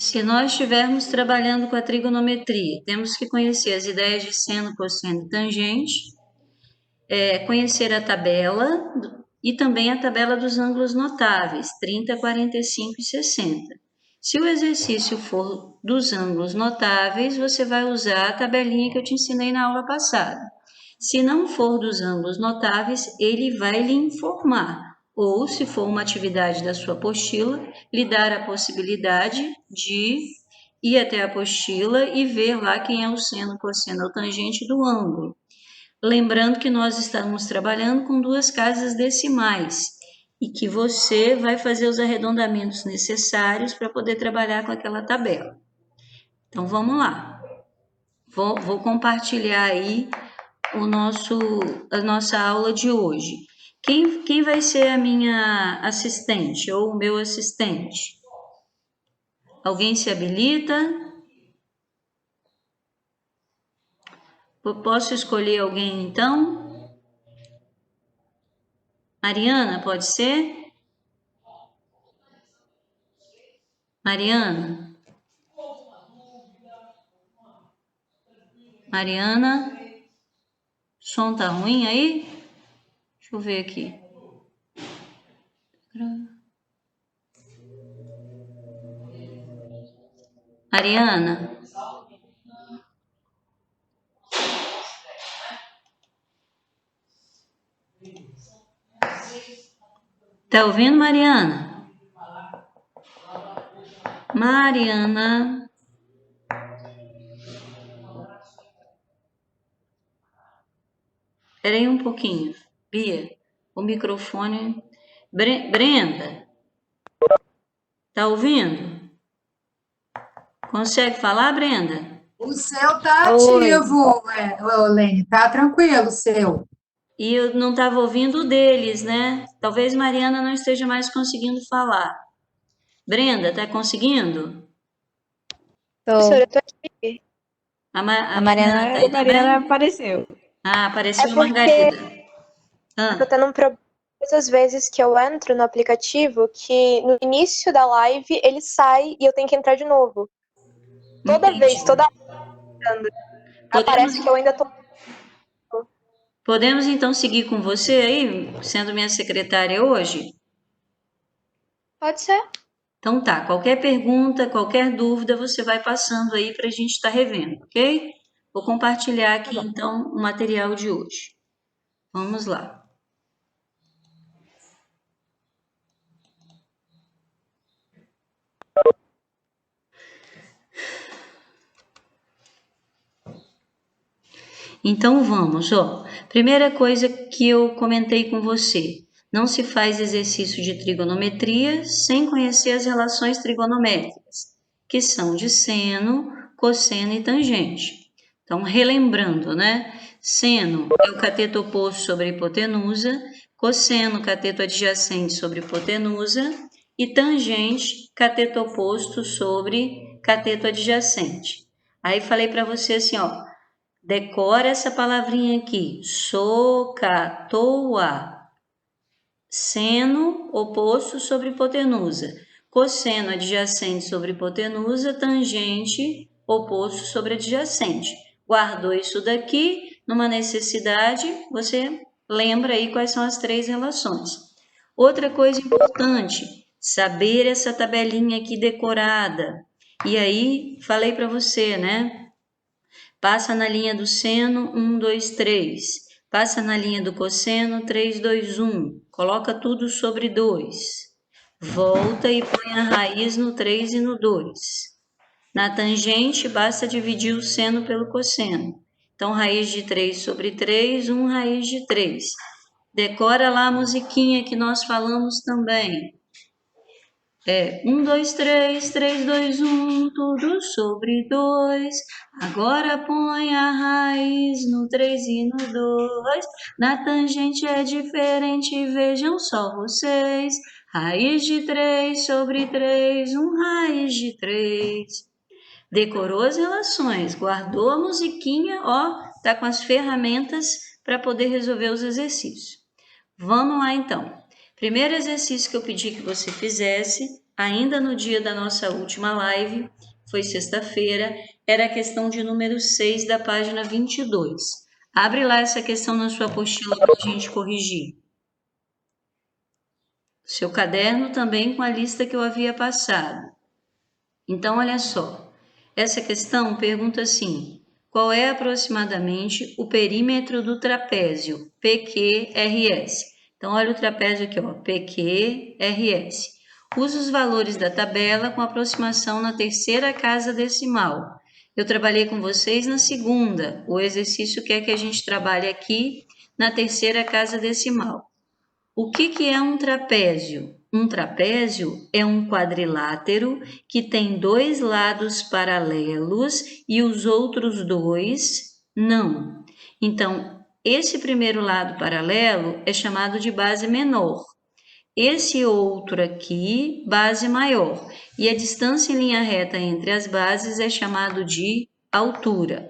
Se nós estivermos trabalhando com a trigonometria, temos que conhecer as ideias de seno, cosseno e tangente, conhecer a tabela e também a tabela dos ângulos notáveis, 30, 45 e 60. Se o exercício for dos ângulos notáveis, você vai usar a tabelinha que eu te ensinei na aula passada. Se não for dos ângulos notáveis, ele vai lhe informar. Ou, se for uma atividade da sua apostila, lhe dar a possibilidade de ir até a apostila e ver lá quem é o seno, cosseno ou tangente do ângulo. Lembrando que nós estamos trabalhando com duas casas decimais e que você vai fazer os arredondamentos necessários para poder trabalhar com aquela tabela. Então, vamos lá. Vou compartilhar aí a nossa aula de hoje. Quem vai ser a minha assistente ou o meu assistente? Alguém se habilita? Posso escolher alguém então? Mariana, pode ser? Mariana? Mariana? Som tá ruim aí? Deixa eu ver aqui. Mariana? Tá ouvindo, Mariana? Mariana? Espera aí um pouquinho. Bia, o microfone... Brenda? Tá ouvindo? Consegue falar, Brenda? O seu tá ativo, Lene, tá tranquilo o seu. E eu não estava ouvindo o deles, né? Talvez Mariana não esteja mais conseguindo falar. Brenda, tá conseguindo? Professora, eu tô aqui. A Mariana tá aí também? Apareceu. Ah, apareceu a porque Margarida. eu tô tendo um problema muitas vezes que eu entro no aplicativo que no início da live ele sai e eu tenho que entrar de novo. Toda vez, toda hora, aparece que eu ainda tô... Podemos então seguir com você aí, sendo minha secretária hoje? Pode ser. Então tá, qualquer pergunta, qualquer dúvida, você vai passando aí para a gente estar revendo, ok? Vou compartilhar aqui então o material de hoje. Vamos lá. Então vamos, ó. Primeira coisa que eu comentei com você, não se faz exercício de trigonometria sem conhecer as relações trigonométricas, que são de seno, cosseno e tangente. Então, relembrando, né? Seno é o cateto oposto sobre a hipotenusa, cosseno, cateto adjacente sobre hipotenusa, e tangente, cateto oposto sobre cateto adjacente. Aí falei para você assim, ó, decora essa palavrinha aqui, SOHCATOA. Seno oposto sobre hipotenusa, cosseno adjacente sobre hipotenusa, tangente oposto sobre adjacente. Guardou isso daqui, numa necessidade, você lembra aí quais são as três relações. Outra coisa importante, saber essa tabelinha aqui decorada. E aí, falei para você, né? Passa na linha do seno, 1, 2, 3. Passa na linha do cosseno, 3, 2, 1. Coloca tudo sobre 2. Volta e põe a raiz no 3 e no 2. Na tangente, basta dividir o seno pelo cosseno. Então, raiz de 3 sobre 3, 1 raiz de 3. Decora lá a musiquinha que nós falamos também. 1, 2, 3, 3, 2, 1, tudo sobre 2. Agora põe a raiz no 3 e no 2. Na tangente é diferente, vejam só vocês. Raiz de 3 sobre 3, 1 raiz de 3. Decorou as relações, guardou a musiquinha, ó, tá com as ferramentas para poder resolver os exercícios. Vamos lá então. Primeiro exercício que eu pedi que você fizesse, ainda no dia da nossa última live, foi sexta-feira, era a questão de número 6 da página 22. Abre lá essa questão na sua apostila para a gente corrigir. Seu caderno também com a lista que eu havia passado. Então, olha só. Essa questão pergunta assim: qual é aproximadamente o perímetro do trapézio PQRS? Então, olha o trapézio aqui, ó, PQRS. Usa os valores da tabela com aproximação na terceira casa decimal. Eu trabalhei com vocês na segunda. O exercício quer que a gente trabalhe aqui na terceira casa decimal. O que é um trapézio? Um trapézio é um quadrilátero que tem dois lados paralelos e os outros dois não. Então, esse primeiro lado paralelo é chamado de base menor. Esse outro aqui, base maior. E a distância em linha reta entre as bases é chamado de altura.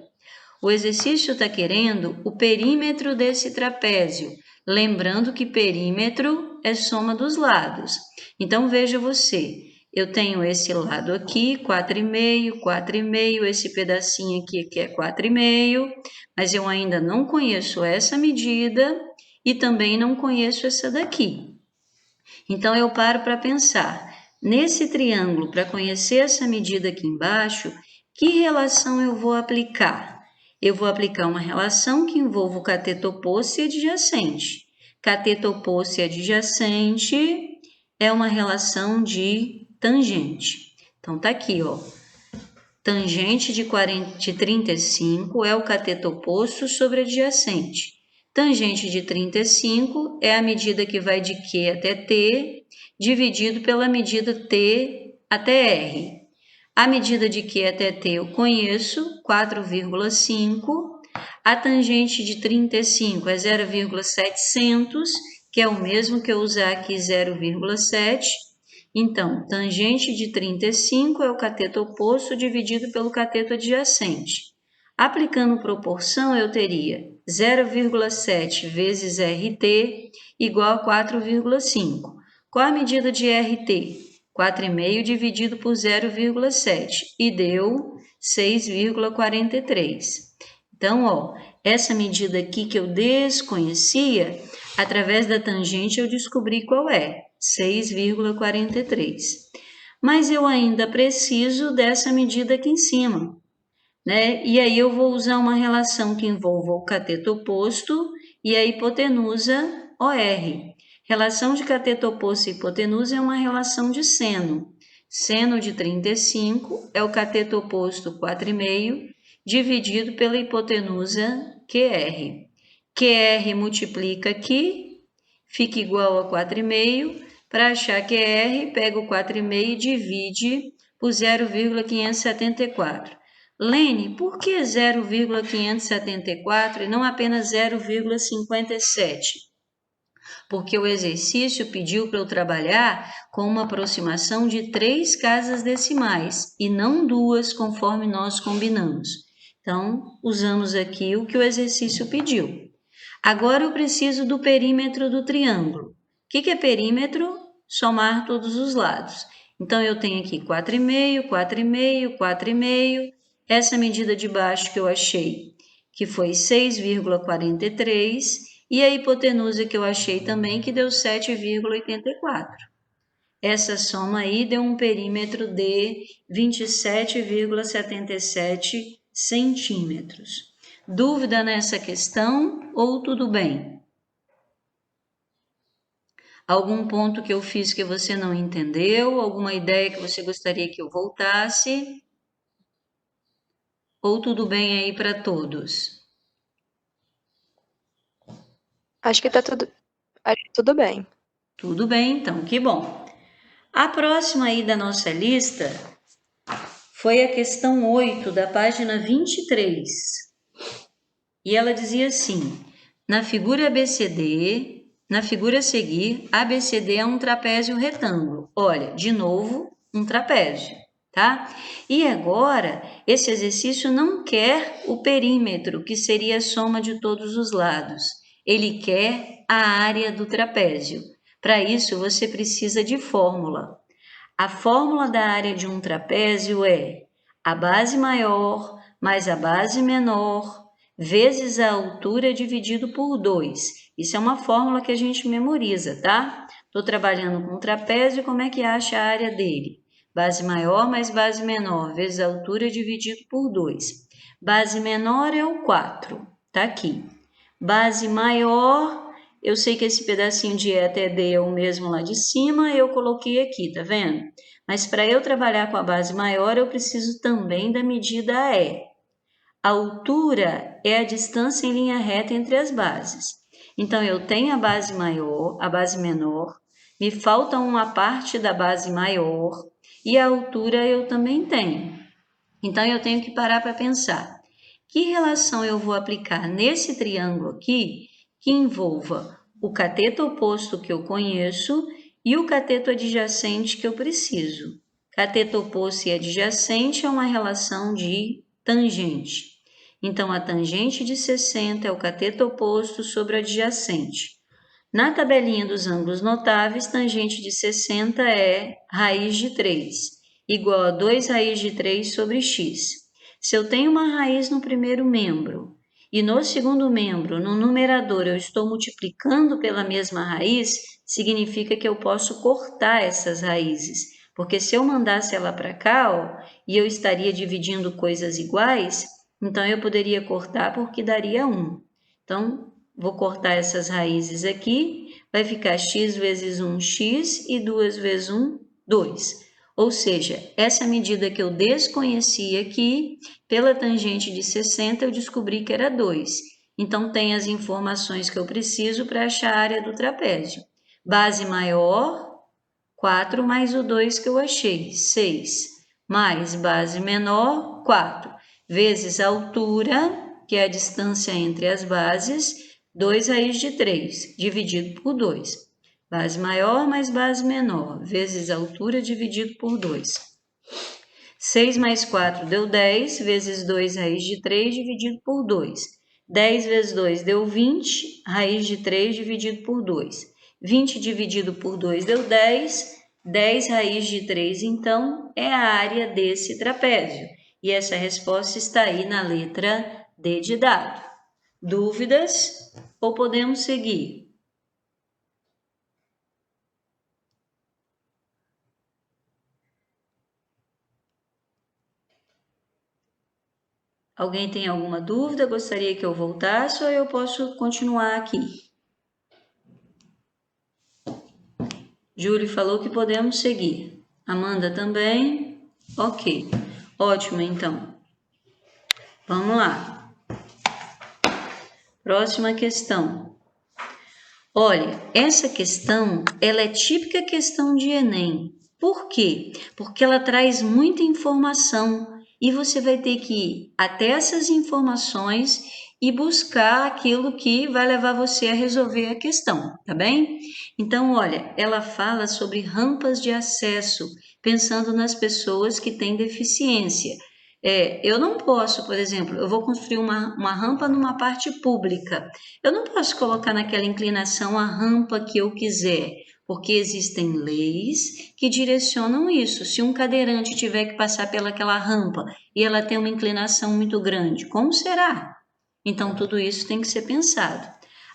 O exercício está querendo o perímetro desse trapézio. Lembrando que perímetro é soma dos lados. Então, veja você, eu tenho esse lado aqui, 4,5, 4,5, esse pedacinho aqui que é 4,5, mas eu ainda não conheço essa medida e também não conheço essa daqui. Então, eu paro para pensar, nesse triângulo, para conhecer essa medida aqui embaixo, que relação eu vou aplicar? Eu vou aplicar uma relação que envolva o cateto oposto e adjacente. Cateto oposto e adjacente é uma relação de tangente. Então, tá aqui, ó. Tangente de 35 é o cateto oposto sobre adjacente. Tangente de 35 é a medida que vai de Q até T, dividido pela medida T até R. A medida de Q até T eu conheço, 4,5. A tangente de 35 é 0,700, que é o mesmo que eu usar aqui 0,7. Então, tangente de 35 é o cateto oposto dividido pelo cateto adjacente. Aplicando proporção, eu teria 0,7 vezes RT igual a 4,5. Qual a medida de RT? 4,5 dividido por 0,7 e deu 6,43. Então, ó, essa medida aqui que eu desconhecia, através da tangente eu descobri qual é, 6,43. Mas eu ainda preciso dessa medida aqui em cima, né? E aí eu vou usar uma relação que envolva o cateto oposto e a hipotenusa OR. Relação de cateto oposto e hipotenusa é uma relação de seno. Seno de 35 é o cateto oposto 4,5 dividido pela hipotenusa QR. QR multiplica aqui, fica igual a 4,5. Para achar QR, pega o 4,5 e divide por 0,574. Lene, por que 0,574 e não apenas 0,57? Porque o exercício pediu para eu trabalhar com uma aproximação de 3 casas decimais e não 2, conforme nós combinamos. Então, usamos aqui o que o exercício pediu. Agora eu preciso do perímetro do triângulo. O que é perímetro? Somar todos os lados. Então, eu tenho aqui 4,5, 4,5, 4,5. Essa medida de baixo que eu achei, que foi 6,43. E a hipotenusa que eu achei também, que deu 7,84. Essa soma aí deu um perímetro de 27,77 centímetros. Dúvida nessa questão ou tudo bem? Algum ponto que eu fiz que você não entendeu? Alguma ideia que você gostaria que eu voltasse? Ou tudo bem aí para todos? Acho que tá tudo bem. Tudo bem, então, que bom. A próxima aí da nossa lista foi a questão 8 da página 23. E ela dizia assim: na figura ABCD, na figura a seguir, ABCD é um trapézio retângulo. Olha, de novo, um trapézio, tá? E agora, esse exercício não quer o perímetro, que seria a soma de todos os lados. Ele quer a área do trapézio. Para isso, você precisa de fórmula. A fórmula da área de um trapézio é a base maior mais a base menor vezes a altura dividido por 2. Isso é uma fórmula que a gente memoriza, tá? Estou trabalhando com trapézio, como é que acha a área dele? Base maior mais base menor vezes a altura dividido por 2. Base menor é o 4, tá aqui. Base maior, eu sei que esse pedacinho de E até D é o mesmo lá de cima, eu coloquei aqui, tá vendo? Mas para eu trabalhar com a base maior, eu preciso também da medida E. A altura é a distância em linha reta entre as bases. Então, eu tenho a base maior, a base menor, me falta uma parte da base maior e a altura eu também tenho. Então, eu tenho que parar para pensar. Que relação eu vou aplicar nesse triângulo aqui que envolva o cateto oposto que eu conheço e o cateto adjacente que eu preciso? Cateto oposto e adjacente é uma relação de tangente. Então, a tangente de 60 é o cateto oposto sobre o adjacente. Na tabelinha dos ângulos notáveis, tangente de 60 é raiz de 3, igual a 2 raiz de 3 sobre x. Se eu tenho uma raiz no primeiro membro e no segundo membro, no numerador, eu estou multiplicando pela mesma raiz, significa que eu posso cortar essas raízes. Porque se eu mandasse ela para cá, ó, e eu estaria dividindo coisas iguais, então eu poderia cortar porque daria 1. Então, vou cortar essas raízes aqui, vai ficar x vezes 1, x, e 2 vezes 1, 2. Ou seja, essa medida que eu desconheci aqui, pela tangente de 60, eu descobri que era 2. Então, tem as informações que eu preciso para achar a área do trapézio. Base maior, 4 mais o 2 que eu achei, 6. Mais base menor, 4. Vezes a altura, que é a distância entre as bases, 2 raiz de 3, dividido por 2. Base maior mais base menor, vezes a altura dividido por 2. 6 mais 4 deu 10, vezes 2 raiz de 3 dividido por 2. 10 vezes 2 deu 20, raiz de 3 dividido por 2. 20 dividido por 2 deu 10, 10 raiz de 3, então, é a área desse trapézio. E essa resposta está aí na letra D de dado. Dúvidas? Ou podemos seguir? Alguém tem alguma dúvida? Gostaria que eu voltasse ou eu posso continuar aqui? Júlio falou que podemos seguir. Amanda também? Ok. Ótimo, então. Vamos lá. Próxima questão. Olha, essa questão, ela é típica questão de Enem. Por quê? Porque ela traz muita informação e você vai ter que ir até essas informações e buscar aquilo que vai levar você a resolver a questão, tá bem? Então, olha, ela fala sobre rampas de acesso, pensando nas pessoas que têm deficiência. Eu não posso, por exemplo, eu vou construir uma rampa numa parte pública. Eu não posso colocar naquela inclinação a rampa que eu quiser, porque existem leis que direcionam isso. Se um cadeirante tiver que passar pelaquela rampa e ela tem uma inclinação muito grande, como será? Então, tudo isso tem que ser pensado.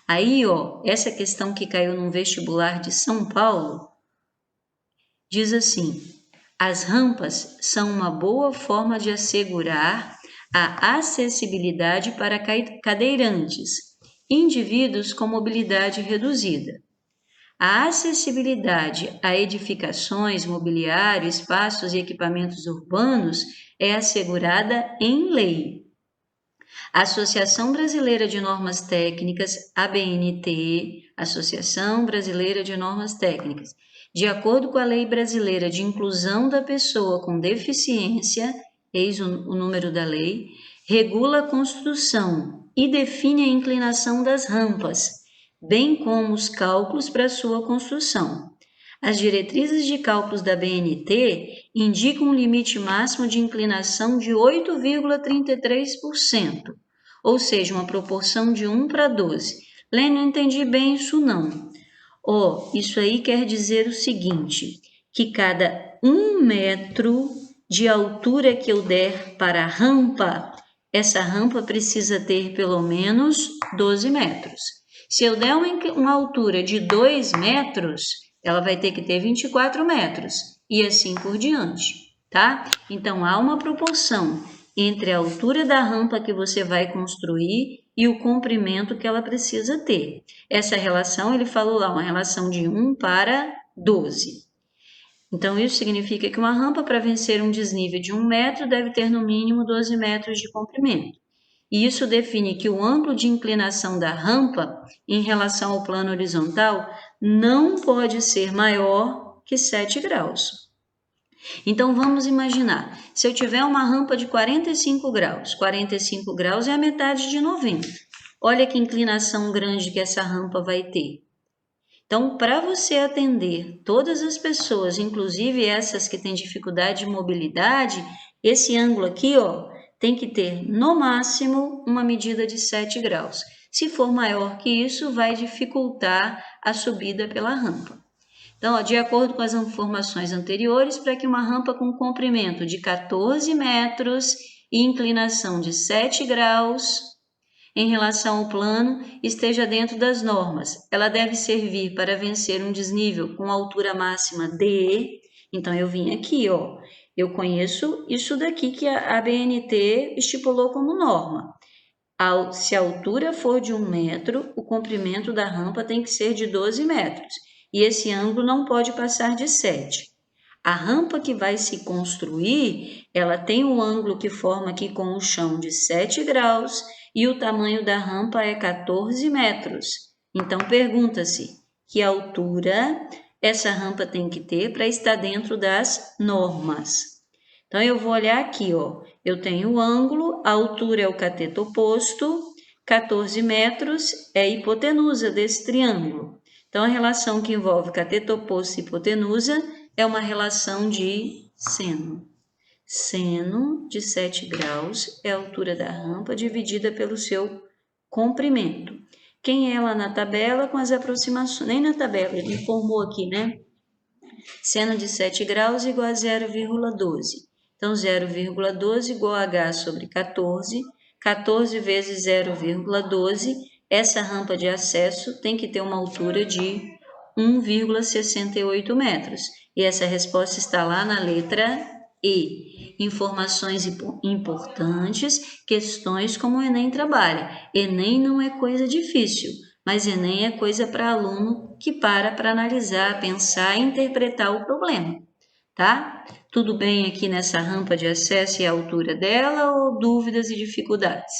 Aí, ó, essa questão que caiu num vestibular de São Paulo, diz assim: as rampas são uma boa forma de assegurar a acessibilidade para cadeirantes, indivíduos com mobilidade reduzida. A acessibilidade a edificações, mobiliário, espaços e equipamentos urbanos é assegurada em lei. A Associação Brasileira de Normas Técnicas, ABNT, Associação Brasileira de Normas Técnicas, de acordo com a Lei Brasileira de Inclusão da Pessoa com Deficiência, eis o número da lei, regula a construção e define a inclinação das rampas, bem como os cálculos para sua construção. As diretrizes de cálculos da BNT indicam um limite máximo de inclinação de 8,33%, ou seja, uma proporção de 1 para 12. Lênin, não entendi bem isso não. Isso aí quer dizer o seguinte, que cada 1 metro de altura que eu der para a rampa, essa rampa precisa ter pelo menos 12 metros. Se eu der uma altura de 2 metros, ela vai ter que ter 24 metros, e assim por diante, tá? Então, há uma proporção entre a altura da rampa que você vai construir e o comprimento que ela precisa ter. Essa relação, ele falou lá, uma relação de 1 para 12. Então, isso significa que uma rampa, para vencer um desnível de 1 metro, deve ter no mínimo 12 metros de comprimento. E isso define que o ângulo de inclinação da rampa em relação ao plano horizontal não pode ser maior que 7 graus. Então, vamos imaginar, se eu tiver uma rampa de 45 graus é a metade de 90. Olha que inclinação grande que essa rampa vai ter. Então, para você atender todas as pessoas, inclusive essas que têm dificuldade de mobilidade, esse ângulo aqui, ó, tem que ter, no máximo, uma medida de 7 graus. Se for maior que isso, vai dificultar a subida pela rampa. Então, ó, de acordo com as informações anteriores, para que uma rampa com comprimento de 14 metros e inclinação de 7 graus em relação ao plano esteja dentro das normas, ela deve servir para vencer um desnível com altura máxima D. Então, eu vim aqui, ó, eu conheço isso daqui que a ABNT estipulou como norma. Se a altura for de 1 metro, o comprimento da rampa tem que ser de 12 metros, e esse ângulo não pode passar de 7. A rampa que vai se construir, ela tem um ângulo que forma aqui com o chão de 7 graus, e o tamanho da rampa é 14 metros. Então, pergunta-se, que altura essa rampa tem que ter para estar dentro das normas? Então, eu vou olhar aqui, ó. Eu tenho o ângulo, a altura é o cateto oposto, 14 metros é a hipotenusa desse triângulo. Então, a relação que envolve cateto oposto e hipotenusa é uma relação de seno. Seno de 7 graus é a altura da rampa dividida pelo seu comprimento. Quem é lá na tabela com as aproximações? Nem na tabela, ele informou aqui, né? Seno de 7 graus igual a 0,12. Então, 0,12 igual a h sobre 14. 14 vezes 0,12. Essa rampa de acesso tem que ter uma altura de 1,68 metros. E essa resposta está lá na letra E. Informações importantes, questões como o Enem trabalha. Enem não é coisa difícil, mas Enem é coisa para aluno que para analisar, pensar e interpretar o problema, tá? Tudo bem aqui nessa rampa de acesso e a altura dela ou dúvidas e dificuldades?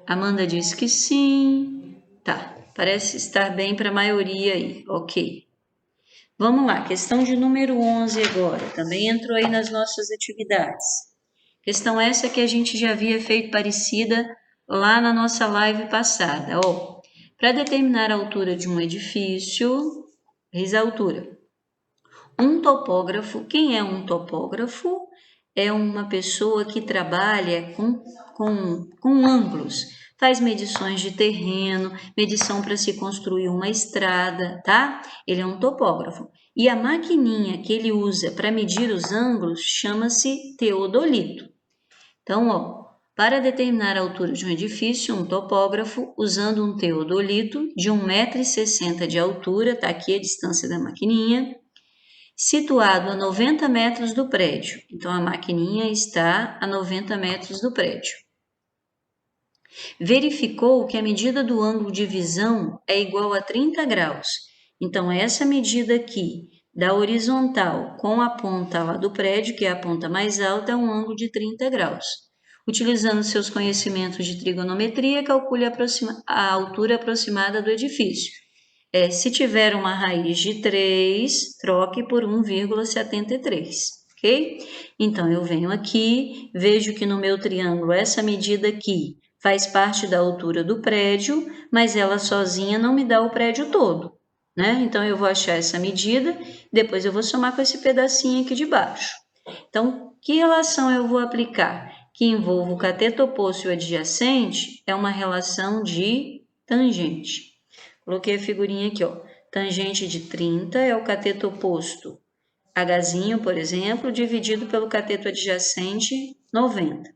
Amanda disse que sim. Tá, parece estar bem para a maioria aí, ok. Vamos lá, questão de número 11 agora, também entrou aí nas nossas atividades. Questão essa que a gente já havia feito parecida lá na nossa live passada. Ó, para determinar a altura de um edifício, eis a altura. Um topógrafo, quem é um topógrafo? É uma pessoa que trabalha com ângulos, faz medições de terreno, medição para se construir uma estrada, tá? Ele é um topógrafo. E a maquininha que ele usa para medir os ângulos chama-se teodolito. Então, ó, para determinar a altura de um edifício, um topógrafo, usando um teodolito de 1,60 m de altura, tá aqui a distância da maquininha, situado a 90 metros do prédio. Então, a maquininha está a 90 metros do prédio. Verificou que a medida do ângulo de visão é igual a 30 graus. Então, essa medida aqui, da horizontal com a ponta lá do prédio, que é a ponta mais alta, é um ângulo de 30 graus. Utilizando seus conhecimentos de trigonometria, calcule a altura aproximada do edifício. Se tiver uma raiz de 3, troque por 1,73, ok? Então, eu venho aqui, vejo que no meu triângulo essa medida aqui faz parte da altura do prédio, mas ela sozinha não me dá o prédio todo, né? Então, eu vou achar essa medida, depois eu vou somar com esse pedacinho aqui de baixo. Então, que relação eu vou aplicar? Que envolva o cateto oposto e o adjacente, é uma relação de tangente. Coloquei a figurinha aqui, ó. Tangente de 30 é o cateto oposto, H', por exemplo, dividido pelo cateto adjacente, 90.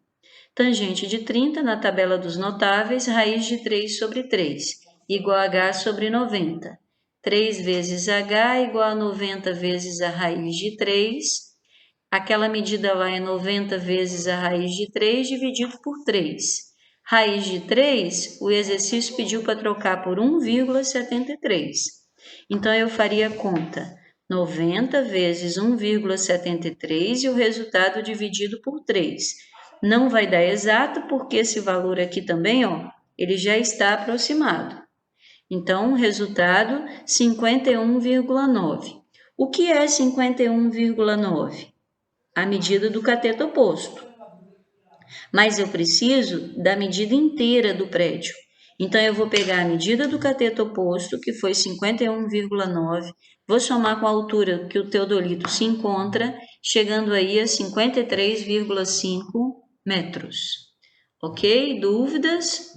Tangente de 30, na tabela dos notáveis, raiz de 3 sobre 3, igual a H sobre 90. 3 vezes H igual a 90 vezes a raiz de 3. Aquela medida lá é 90 vezes a raiz de 3 dividido por 3. Raiz de 3, o exercício pediu para trocar por 1,73. Então, eu faria a conta 90 vezes 1,73 e o resultado dividido por 3. Não vai dar exato, porque esse valor aqui também, ó, ele já está aproximado. Então, o resultado, 51,9. O que é 51,9? A medida do cateto oposto. Mas eu preciso da medida inteira do prédio. Então, eu vou pegar a medida do cateto oposto, que foi 51,9, vou somar com a altura que o teodolito se encontra, chegando aí a 53,5 metros. Ok? Dúvidas?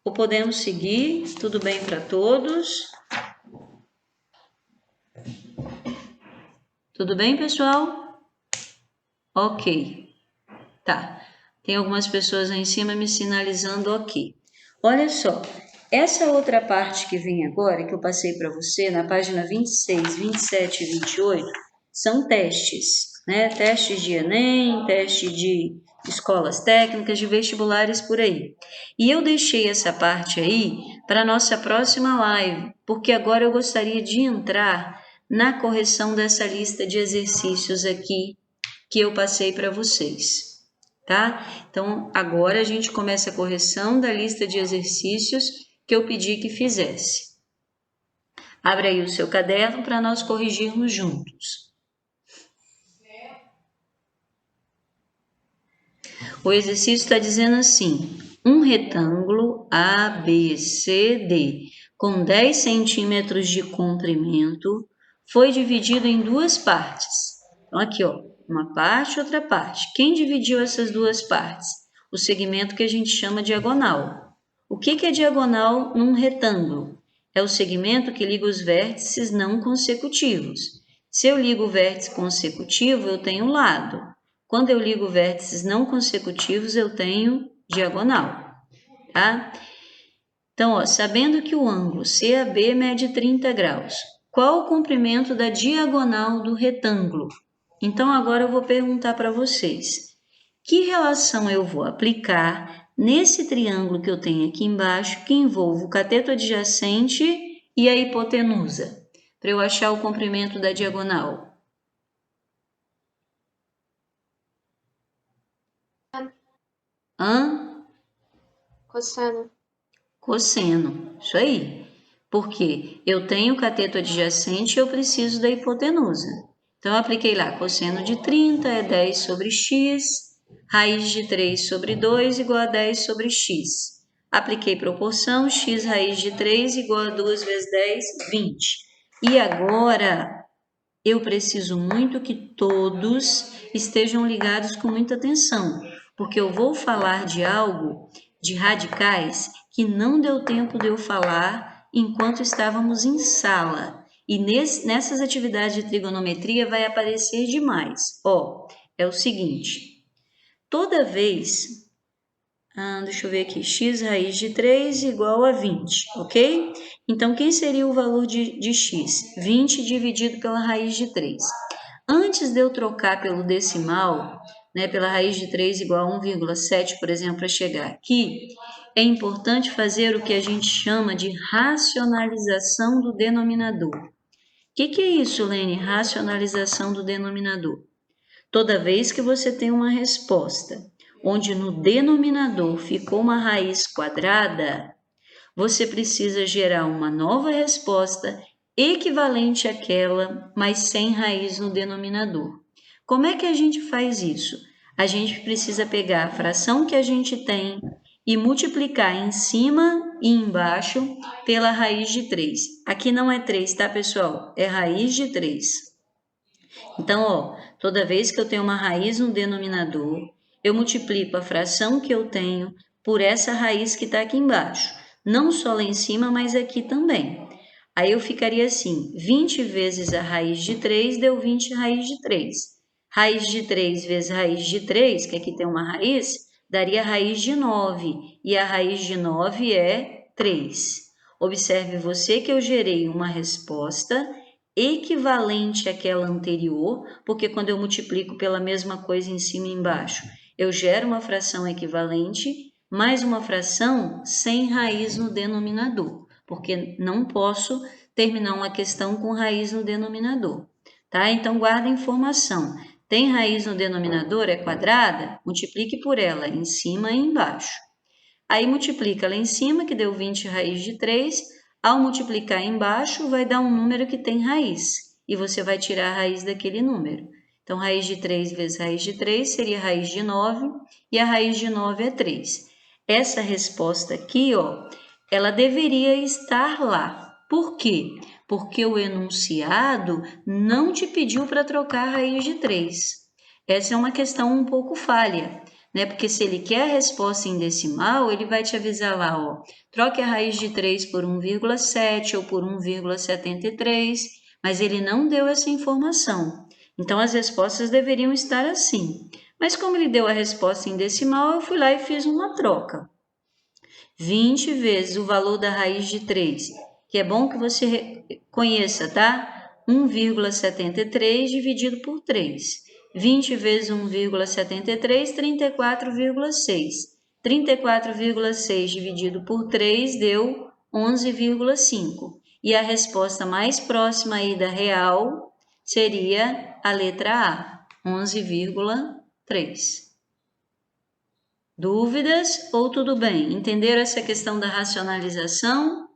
Ou podemos seguir? Tudo bem para todos? Tudo bem, pessoal? Ok. Tá. Tem algumas pessoas aí em cima me sinalizando ok. Olha só, essa outra parte que vem agora, que eu passei para você, na página 26, 27 e 28, são testes, né? Testes de Enem, teste de escolas técnicas, de vestibulares por aí. E eu deixei essa parte aí para a nossa próxima live, porque agora eu gostaria de entrar na correção dessa lista de exercícios aqui que eu passei para vocês. Tá? Então, agora a gente começa a correção da lista de exercícios que eu pedi que fizesse. Abre aí o seu caderno para nós corrigirmos juntos. O exercício está dizendo assim: um retângulo ABCD com 10 centímetros de comprimento foi dividido em duas partes. Então, aqui, ó, uma parte e outra parte. Quem dividiu essas duas partes? O segmento que a gente chama diagonal. O que é diagonal num retângulo? É o segmento que liga os vértices não consecutivos. Se eu ligo o vértice consecutivo, eu tenho lado. Quando eu ligo vértices não consecutivos, eu tenho diagonal. Tá? Então, ó, sabendo que o ângulo CAB mede 30 graus, qual o comprimento da diagonal do retângulo? Então, agora eu vou perguntar para vocês, que relação eu vou aplicar nesse triângulo que eu tenho aqui embaixo, que envolve o cateto adjacente e a hipotenusa, para eu achar o comprimento da diagonal? Cosseno. Cosseno, isso aí. Porque eu tenho o cateto adjacente e eu preciso da hipotenusa. Então, eu apliquei lá, cosseno de 30 é 10 sobre x, raiz de 3 sobre 2 igual a 10 sobre x. Apliquei proporção, x raiz de 3 igual a 2 vezes 10, 20. E agora, eu preciso muito que todos estejam ligados com muita atenção, porque eu vou falar de algo, de radicais, que não deu tempo de eu falar enquanto estávamos em sala. E nessas atividades de trigonometria vai aparecer demais. Ó, é o seguinte, toda vez, deixa eu ver aqui, x raiz de 3 igual a 20, ok? Então, quem seria o valor de x? 20 dividido pela raiz de 3. Antes de eu trocar pelo decimal, né, pela raiz de 3 igual a 1,7, por exemplo, para chegar aqui, é importante fazer o que a gente chama de racionalização do denominador. O que é isso, Lene? Racionalização do denominador. Toda vez que você tem uma resposta onde no denominador ficou uma raiz quadrada, você precisa gerar uma nova resposta equivalente àquela, mas sem raiz no denominador. Como é que a gente faz isso? A gente precisa pegar a fração que a gente tem e multiplicar em cima e embaixo pela raiz de 3. Aqui não é 3, tá, pessoal? É raiz de 3. Então, ó, toda vez que eu tenho uma raiz no denominador, eu multiplico a fração que eu tenho por essa raiz que está aqui embaixo. Não só lá em cima, mas aqui também. Aí eu ficaria assim, 20 vezes a raiz de 3 deu 20 raiz de 3. Raiz de 3 vezes raiz de 3, que aqui tem uma raiz, daria raiz de 9. E a raiz de 9 é 3. Observe você que eu gerei uma resposta equivalente àquela anterior, porque quando eu multiplico pela mesma coisa em cima e embaixo, eu gero uma fração equivalente, mais uma fração sem raiz no denominador, porque não posso terminar uma questão com raiz no denominador, tá? Então, guarda a informação. Tem raiz no denominador, é quadrada? Multiplique por ela, em cima e embaixo. Aí multiplica lá em cima, que deu 20 raiz de 3. Ao multiplicar embaixo, vai dar um número que tem raiz. E você vai tirar a raiz daquele número. Então, raiz de 3 vezes raiz de 3 seria raiz de 9. E a raiz de 9 é 3. Essa resposta aqui, ó, ela deveria estar lá. Por quê? Porque o enunciado não te pediu para trocar a raiz de 3. Essa é uma questão um pouco falha, né? Porque se ele quer a resposta em decimal, ele vai te avisar lá, ó, troque a raiz de 3 por 1,7 ou por 1,73, mas ele não deu essa informação. Então, as respostas deveriam estar assim. Mas como ele deu a resposta em decimal, eu fui lá e fiz uma troca. 20 vezes o valor da raiz de 3, que é bom que você conheça, tá? 1,73 dividido por 3. 20 vezes 1,73, 34,6. 34,6 dividido por 3 deu 11,5. E a resposta mais próxima aí da real seria a letra A, 11,3. Dúvidas ou tudo bem? Entenderam essa questão da racionalização?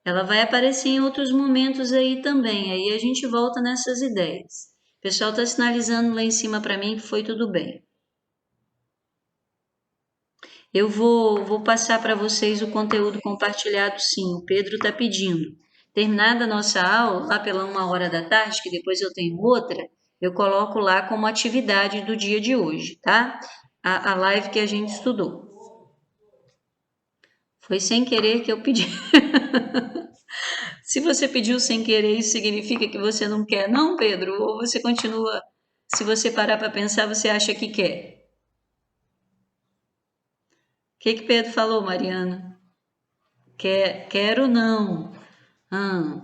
Ela vai aparecer em outros momentos aí também, aí a gente volta nessas ideias. O pessoal está sinalizando lá em cima para mim que foi tudo bem. Eu vou passar para vocês o conteúdo compartilhado sim, o Pedro está pedindo. Terminada a nossa aula, lá pela 1h da tarde, que depois eu tenho outra, eu coloco lá como atividade do dia de hoje, tá? A live que a gente estudou. Foi sem querer que eu pedi. Se você pediu sem querer, isso significa que você não quer, não, Pedro? Ou você continua, se você parar para pensar, você acha que quer? O que Pedro falou, Mariana? Quero não.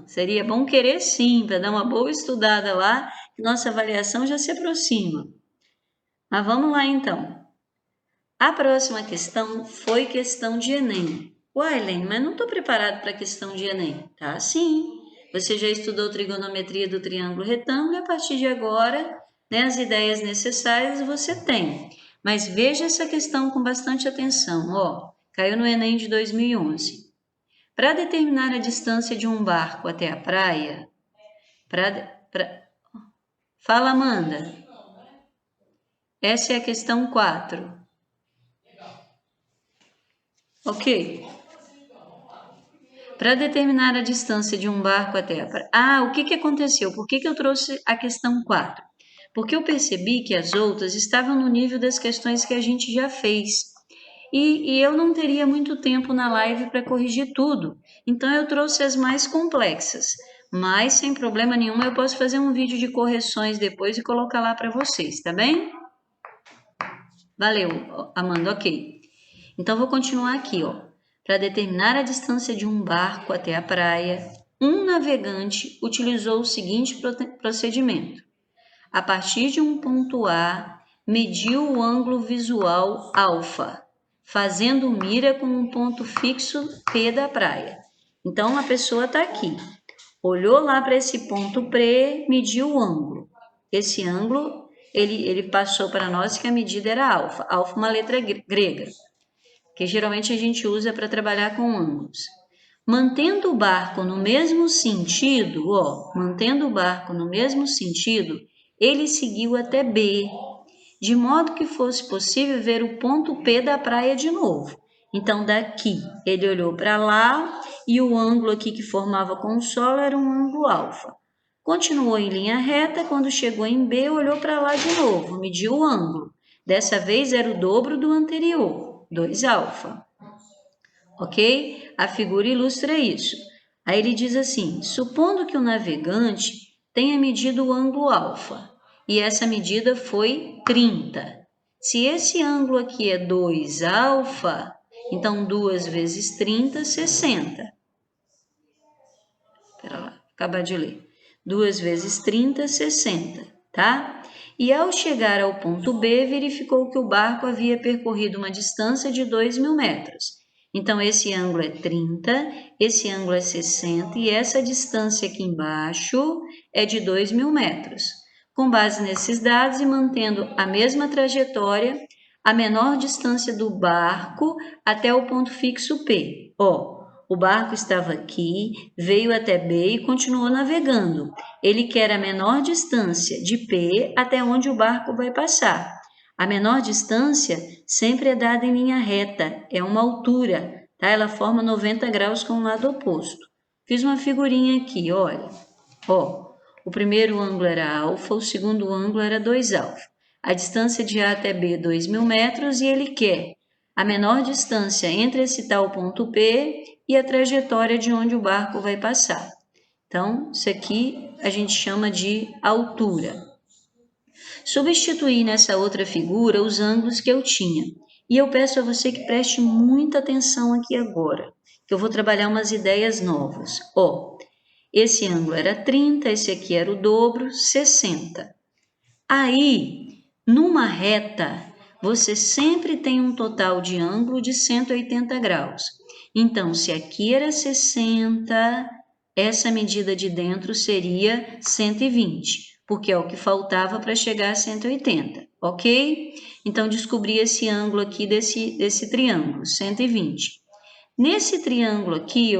Seria bom querer sim, para dar uma boa estudada lá, que nossa avaliação já se aproxima. Mas vamos lá então. A próxima questão foi questão de Enem. Uai, Helene, mas não estou preparado para a questão de Enem. Tá sim. Você já estudou trigonometria do triângulo retângulo e a partir de agora, né, as ideias necessárias você tem. Mas veja essa questão com bastante atenção. Ó, caiu no Enem de 2011. Para determinar a distância de um barco até a praia, Fala, Amanda. Essa é a questão 4. Ok. Para determinar a distância de um barco até a praia. O que aconteceu? Por que eu trouxe a questão 4? Porque eu percebi que as outras estavam no nível das questões que a gente já fez. E eu não teria muito tempo na live para corrigir tudo. Então, eu trouxe as mais complexas. Mas, sem problema nenhum, eu posso fazer um vídeo de correções depois e colocar lá para vocês, tá bem? Valeu, Amanda, ok. Então, vou continuar aqui, ó. Para determinar a distância de um barco até a praia, um navegante utilizou o seguinte procedimento. A partir de um ponto A, mediu o ângulo visual alfa, fazendo mira com um ponto fixo P da praia. Então, a pessoa está aqui. Olhou lá para esse ponto P, mediu o ângulo. Esse ângulo, ele passou para nós que a medida era alfa. Alfa é uma letra grega, que geralmente a gente usa para trabalhar com ângulos. Mantendo o barco no mesmo sentido, ele seguiu até B, de modo que fosse possível ver o ponto P da praia de novo. Então, daqui, ele olhou para lá e o ângulo aqui que formava com o solo era um ângulo alfa. Continuou em linha reta, quando chegou em B, olhou para lá de novo, mediu o ângulo. Dessa vez era o dobro do anterior, 2 alfa. ok? A figura ilustra isso. Aí ele diz assim, supondo que o navegante tenha medido o ângulo alfa, e essa medida foi 30. Se esse ângulo aqui é 2 alfa, então 2 vezes 30, 60. Espera lá, acabar de ler. 2 vezes 30, 60, tá? E ao chegar ao ponto B, verificou que o barco havia percorrido uma distância de 2.000 metros. Então, esse ângulo é 30, esse ângulo é 60 e essa distância aqui embaixo é de 2.000 metros. Com base nesses dados e mantendo a mesma trajetória, a menor distância do barco até o ponto fixo P. O barco estava aqui, veio até B e continuou navegando. Ele quer a menor distância de P até onde o barco vai passar. A menor distância sempre é dada em linha reta, é uma altura, tá? Ela forma 90 graus com o lado oposto. Fiz uma figurinha aqui, olha. O primeiro ângulo era alfa, o segundo ângulo era 2 alfa. A distância de A até B é 2.000 metros e ele quer a menor distância entre esse tal ponto P e a trajetória de onde o barco vai passar. Então, isso aqui a gente chama de altura. Substituí nessa outra figura os ângulos que eu tinha. E eu peço a você que preste muita atenção aqui agora, que eu vou trabalhar umas ideias novas. Esse ângulo era 30, esse aqui era o dobro, 60. Aí, numa reta, você sempre tem um total de ângulo de 180 graus. Então, se aqui era 60, essa medida de dentro seria 120, porque é o que faltava para chegar a 180, ok? Então, descobri esse ângulo aqui desse triângulo, 120. Nesse triângulo aqui,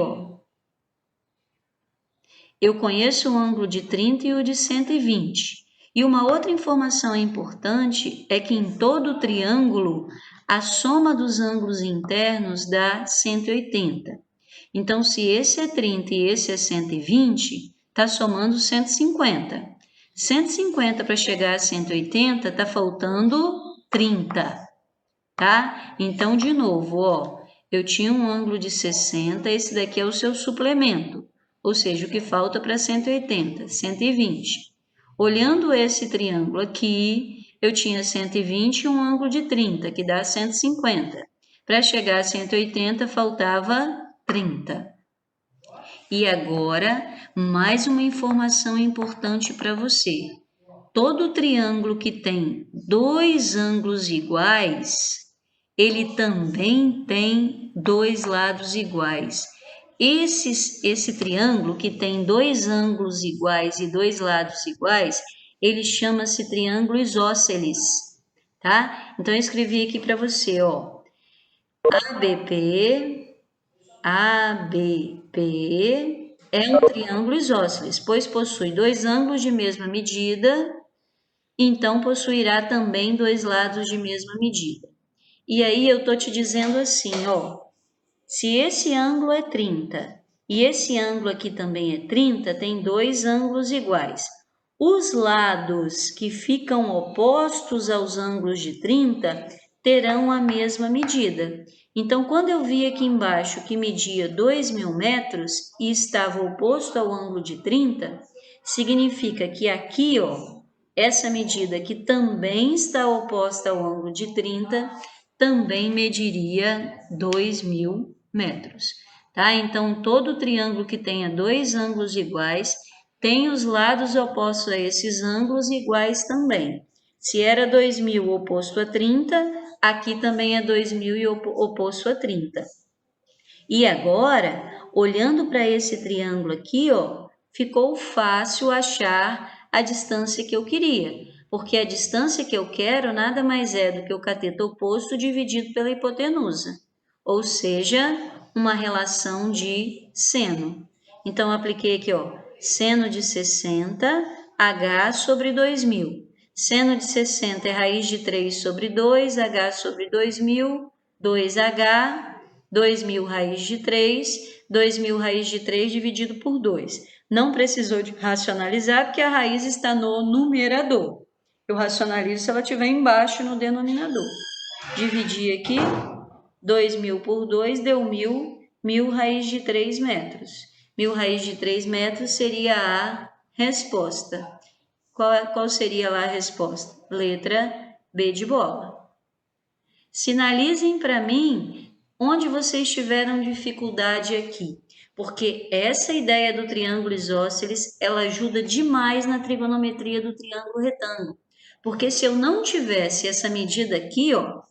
eu conheço o ângulo de 30 e o de 120. E uma outra informação importante é que em todo o triângulo, a soma dos ângulos internos dá 180. Então, se esse é 30 e esse é 120, está somando 150. 150 para chegar a 180, está faltando 30, tá? Então, de novo, eu tinha um ângulo de 60, esse daqui é o seu suplemento, ou seja, o que falta para 180, 120. Olhando esse triângulo aqui, eu tinha 120 e um ângulo de 30, que dá 150. Para chegar a 180, faltava 30. E agora, mais uma informação importante para você. Todo triângulo que tem dois ângulos iguais, ele também tem dois lados iguais. Esse triângulo que tem dois ângulos iguais e dois lados iguais, ele chama-se triângulo isósceles, tá? Então, eu escrevi aqui para você, ABP é um triângulo isósceles, pois possui dois ângulos de mesma medida, então possuirá também dois lados de mesma medida. E aí eu estou te dizendo assim, se esse ângulo é 30 e esse ângulo aqui também é 30, tem dois ângulos iguais. Os lados que ficam opostos aos ângulos de 30 terão a mesma medida. Então, quando eu vi aqui embaixo que media 2.000 metros e estava oposto ao ângulo de 30, significa que aqui, essa medida que também está oposta ao ângulo de 30, também mediria 2.000 metros, tá? Então, todo triângulo que tenha dois ângulos iguais tem os lados opostos a esses ângulos iguais também. Se era 2.000 oposto a 30, aqui também é 2.000 e oposto a 30. E agora, olhando para esse triângulo aqui, ficou fácil achar a distância que eu queria, porque a distância que eu quero nada mais é do que o cateto oposto dividido pela hipotenusa, ou seja, uma relação de seno. Então, apliquei aqui, seno de 60, H sobre 2.000. Seno de 60 é raiz de 3 sobre 2, H sobre 2.000, 2H, 2.000 raiz de 3, 2.000 raiz de 3 dividido por 2. Não precisou de racionalizar, porque a raiz está no numerador. Eu racionalizo se ela estiver embaixo no denominador. Dividir aqui, 2.000 por 2 deu 1.000. 1.000 raiz de 3 metros. 1.000 raiz de 3 metros seria a resposta. Qual seria lá a resposta? Letra B de bola. Sinalizem para mim onde vocês tiveram dificuldade aqui, porque essa ideia do triângulo isósceles, ela ajuda demais na trigonometria do triângulo retângulo. Porque se eu não tivesse essa medida aqui, ó,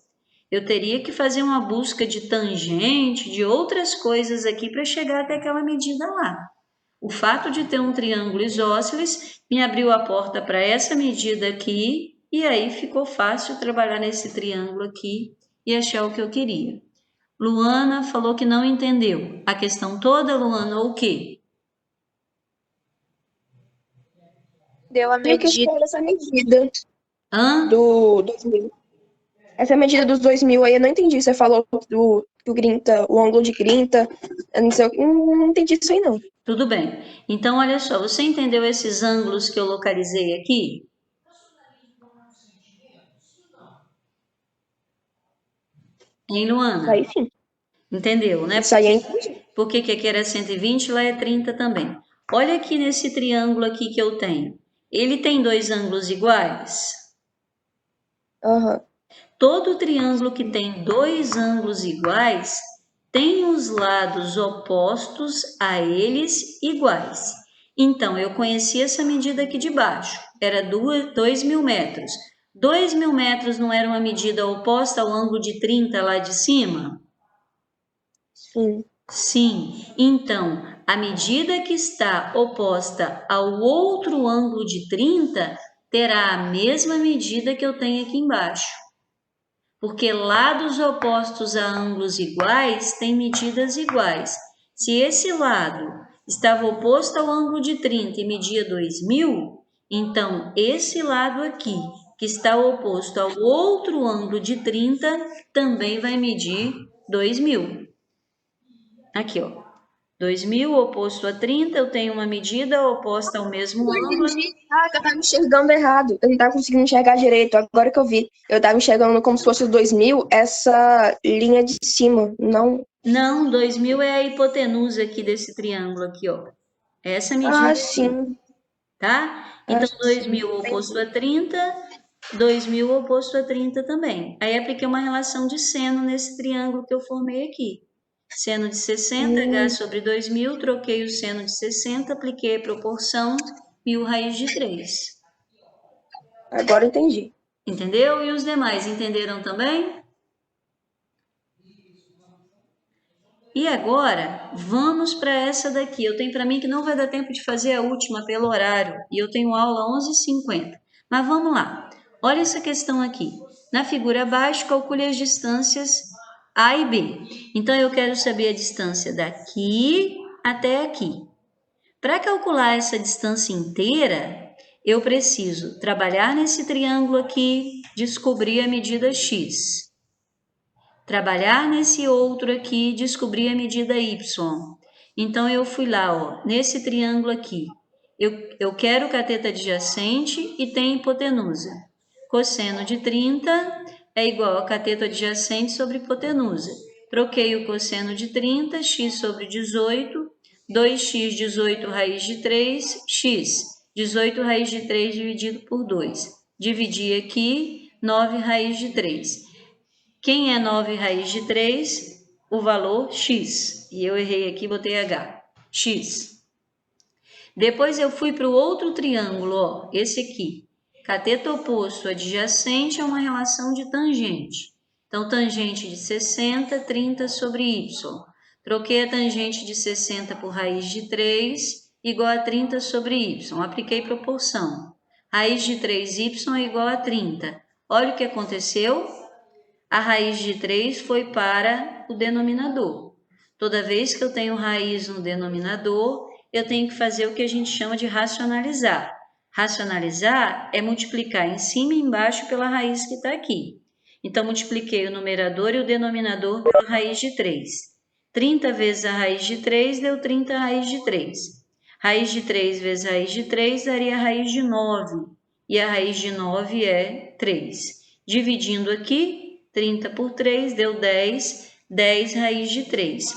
eu teria que fazer uma busca de tangente, de outras coisas aqui para chegar até aquela medida lá. O fato de ter um triângulo isósceles me abriu a porta para essa medida aqui, e aí ficou fácil trabalhar nesse triângulo aqui e achar o que eu queria. Luana falou que não entendeu. A questão toda, Luana, ou o quê? Deu a medida. Essa medida Hã? do 2000. Essa medida dos 2.000 aí eu não entendi. Você falou do grinta, o ângulo de grinta. Eu não sei, não entendi isso aí, não. Tudo bem. Então, olha só, você entendeu esses ângulos que eu localizei aqui? Hein, Luana? Isso aí sim. Entendeu, né? Isso aí eu entendi. Por que aqui era 120, lá é 30 também. Olha aqui nesse triângulo aqui que eu tenho. Ele tem dois ângulos iguais? Aham. Todo triângulo que tem dois ângulos iguais tem os lados opostos a eles iguais. Então, eu conheci essa medida aqui de baixo. Era 2.000 metros. 2.000 metros não era uma medida oposta ao ângulo de 30 lá de cima? Sim. Sim. Então, a medida que está oposta ao outro ângulo de 30 terá a mesma medida que eu tenho aqui embaixo. Porque lados opostos a ângulos iguais têm medidas iguais. Se esse lado estava oposto ao ângulo de 30 e media 2.000, então esse lado aqui, que está oposto ao outro ângulo de 30, também vai medir 2.000. Aqui, ó. 2.000 oposto a 30, eu tenho uma medida oposta ao mesmo ângulo. Ah, eu tava enxergando errado. Eu não tava conseguindo enxergar direito. Agora que eu vi. Eu tava enxergando como se fosse os 2.000, essa linha de cima. Não. Não, 2.000 é a hipotenusa aqui desse triângulo aqui, ó. Essa medida Ah, aqui, sim. tá? Então, 2.000 oposto a 30, 2.000 oposto a 30 também. Aí, apliquei uma relação de seno nesse triângulo que eu formei aqui. Seno de 60, H sobre 2.000, troquei o seno de 60, apliquei a proporção 1.000 raiz de 3. Agora eu entendi. Entendeu? E os demais entenderam também? E agora, vamos para essa daqui. Eu tenho para mim que não vai dar tempo de fazer a última pelo horário, e eu tenho aula 11h50. Mas vamos lá. Olha essa questão aqui. Na figura abaixo, calcule as distâncias A e B. Então, eu quero saber a distância daqui até aqui. Para calcular essa distância inteira, eu preciso trabalhar nesse triângulo aqui, descobrir a medida x. Trabalhar nesse outro aqui, descobrir a medida y. Então, eu fui lá, ó, nesse triângulo aqui. Eu quero o cateto adjacente e tem hipotenusa. Cosseno de 30 é igual a cateto adjacente sobre hipotenusa. Troquei o cosseno de 30, x sobre 18, 2x 18 raiz de 3, x, 18 raiz de 3 dividido por 2. Dividi aqui, 9 raiz de 3. Quem é 9 raiz de 3? O valor x. E eu errei aqui, botei h. X. Depois eu fui para o outro triângulo, ó, esse aqui. Cateto oposto adjacente é uma relação de tangente. Então, tangente de 60, 30 sobre y. Troquei a tangente de 60 por raiz de 3, igual a 30 sobre y. Apliquei proporção. Raiz de 3y é igual a 30. Olha o que aconteceu. A raiz de 3 foi para o denominador. Toda vez que eu tenho raiz no denominador, eu tenho que fazer o que a gente chama de racionalizar. Racionalizar é multiplicar em cima e embaixo pela raiz que está aqui. Então, multipliquei o numerador e o denominador pela raiz de 3. 30 vezes a raiz de 3 deu 30 raiz de 3. Raiz de 3 vezes raiz de 3 daria a raiz de 9. E a raiz de 9 é 3. Dividindo aqui, 30 por 3 deu 10. 10 raiz de 3.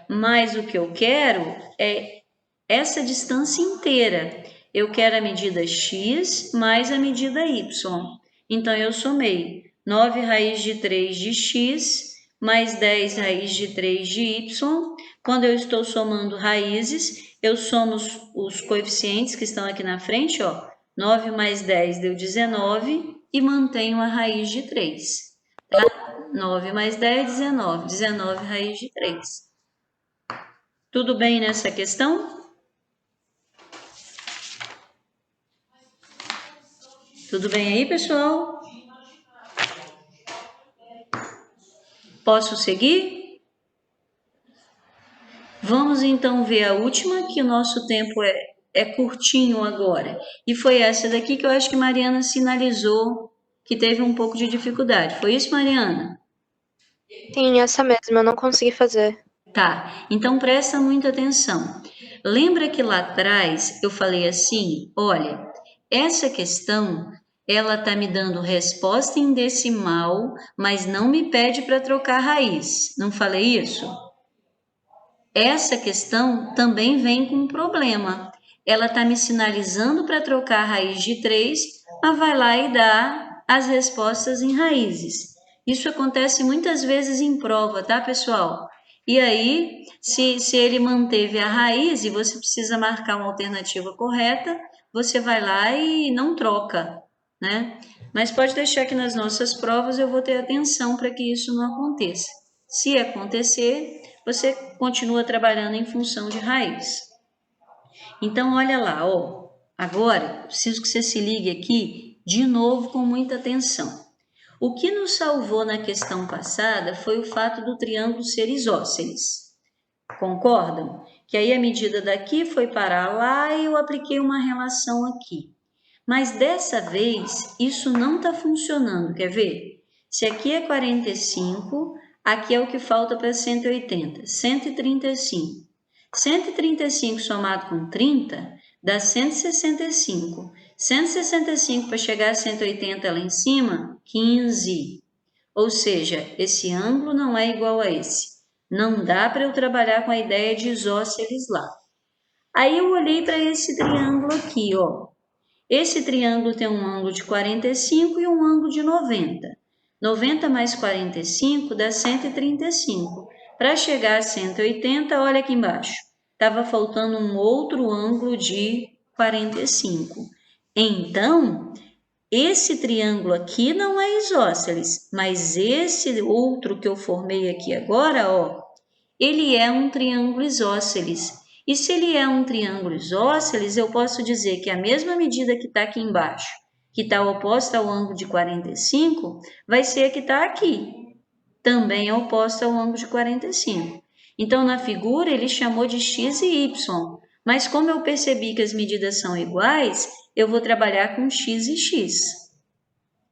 Mas o que eu quero é essa distância inteira. Eu quero a medida x mais a medida y. Então, eu somei 9 raiz de 3 de x mais 10 raiz de 3 de y. Quando eu estou somando raízes, eu somo os coeficientes que estão aqui na frente, ó. 9 mais 10 deu 19 e mantenho a raiz de 3. Tá? 9 mais 10, 19. 19 raiz de 3. Tudo bem nessa questão? Tudo bem aí, pessoal? Posso seguir? Vamos então ver a última, que o nosso tempo é curtinho agora. E foi essa daqui que eu acho que Mariana sinalizou que teve um pouco de dificuldade. Foi isso, Mariana? Sim, essa mesma, eu não consegui fazer. Tá, então presta muita atenção. Lembra que lá atrás eu falei assim, olha, essa questão, ela tá me dando resposta em decimal, mas não me pede para trocar raiz. Não falei isso? Essa questão também vem com um problema. Ela está me sinalizando para trocar a raiz de 3, mas vai lá e dá as respostas em raízes. Isso acontece muitas vezes em prova, tá, pessoal? E aí, se ele manteve a raiz e você precisa marcar uma alternativa correta, você vai lá e não troca, né? Mas pode deixar que nas nossas provas eu vou ter atenção para que isso não aconteça. Se acontecer, você continua trabalhando em função de raiz. Então, olha lá, ó. Agora, preciso que você se ligue aqui de novo com muita atenção. O que nos salvou na questão passada foi o fato do triângulo ser isósceles. Concordam? Que aí a medida daqui foi parar lá e eu apliquei uma relação aqui. Mas dessa vez, isso não está funcionando, quer ver? Se aqui é 45, aqui é o que falta para 180, 135. 135 somado com 30 dá 165. 165 para chegar a 180 lá em cima, 15. Ou seja, esse ângulo não é igual a esse. Não dá para eu trabalhar com a ideia de isósceles lá. Aí eu olhei para esse triângulo aqui, ó. Esse triângulo tem um ângulo de 45 e um ângulo de 90. 90 mais 45 dá 135. Para chegar a 180, olha aqui embaixo. Estava faltando um outro ângulo de 45. Então, esse triângulo aqui não é isósceles, mas esse outro que eu formei aqui agora, ó, ele é um triângulo isósceles. E se ele é um triângulo isósceles, eu posso dizer que a mesma medida que está aqui embaixo, que está oposta ao ângulo de 45, vai ser a que está aqui. Também é oposta ao ângulo de 45. Então, na figura, ele chamou de x e y. Mas como eu percebi que as medidas são iguais, eu vou trabalhar com x e x.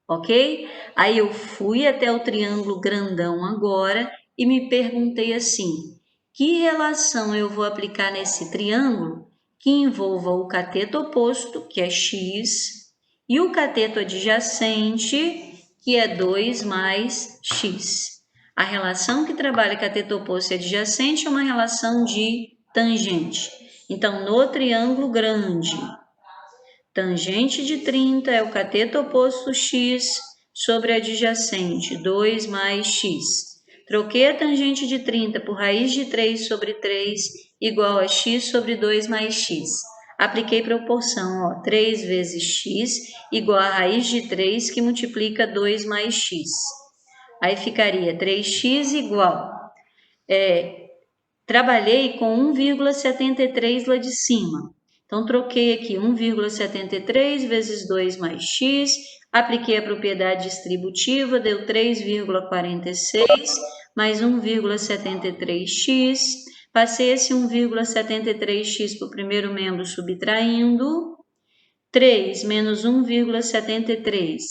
Ok? Aí eu fui até o triângulo grandão agora e me perguntei assim, que relação eu vou aplicar nesse triângulo que envolva o cateto oposto, que é x, e o cateto adjacente, que é 2 mais x. A relação que trabalha cateto oposto e adjacente é uma relação de tangente. Então, no triângulo grande, tangente de 30 é o cateto oposto x sobre adjacente, 2 mais x. Troquei a tangente de 30 por raiz de 3 sobre 3 igual a x sobre 2 mais x. Apliquei proporção, ó, 3 vezes x igual a raiz de 3 que multiplica 2 mais x. Aí ficaria 3x igual. Trabalhei com 1,73 lá de cima. Então, troquei aqui 1,73 vezes 2 mais x, apliquei a propriedade distributiva, deu 3,46 mais 1,73x. Passei esse 1,73x para o primeiro membro subtraindo. 3 menos 1,73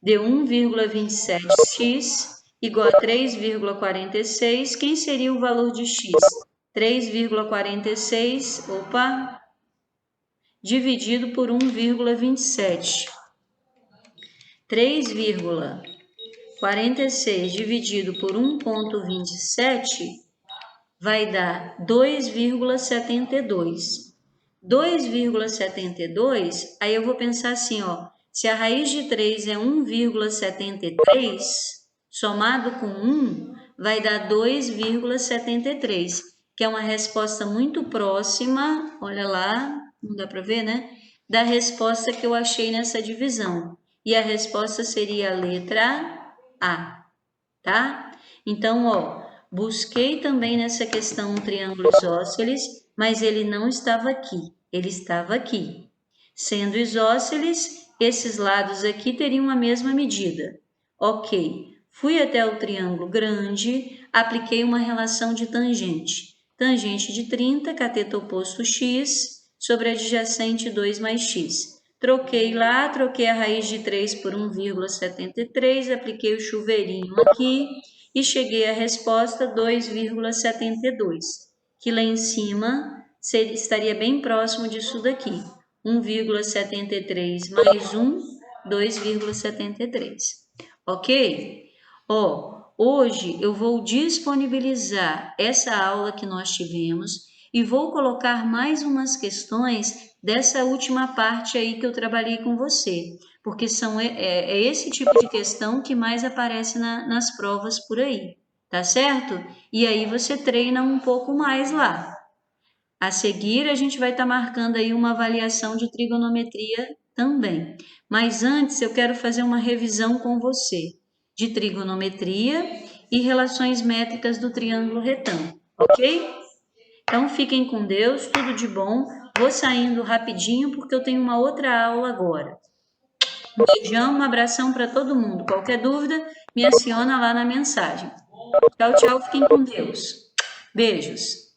deu 1,27x igual a 3,46. Quem seria o valor de x? 3,46, dividido por 1,27. 3,46 46 dividido por 1,27 vai dar 2,72. 2,72, aí eu vou pensar assim, ó, se a raiz de 3 é 1,73, somado com 1, vai dar 2,73, que é uma resposta muito próxima, olha lá, não dá para ver, né? Da resposta que eu achei nessa divisão. E a resposta seria a letra A, tá? Então, ó, busquei também nessa questão um triângulo isósceles, mas ele não estava aqui, ele estava aqui. Sendo isósceles, esses lados aqui teriam a mesma medida. Ok, fui até o triângulo grande, apliquei uma relação de tangente. Tangente de 30, cateto oposto x, sobre adjacente 2 mais x. Troquei lá, troquei a raiz de 3 por 1,73, apliquei o chuveirinho aqui e cheguei à resposta 2,72, que lá em cima estaria bem próximo disso daqui. 1,73 mais 1, 2,73. Ok? Ó, hoje eu vou disponibilizar essa aula que nós tivemos e vou colocar mais umas questões dessa última parte aí que eu trabalhei com você, porque é esse tipo de questão que mais aparece nas provas por aí, tá certo? E aí você treina um pouco mais lá. A seguir, a gente vai estar marcando aí uma avaliação de trigonometria também. Mas antes, eu quero fazer uma revisão com você de trigonometria e relações métricas do triângulo retângulo, ok? Então, fiquem com Deus, tudo de bom. Vou saindo rapidinho porque eu tenho uma outra aula agora. Um beijão, um abração para todo mundo. Qualquer dúvida, me aciona lá na mensagem. Tchau, tchau, fiquem com Deus. Beijos.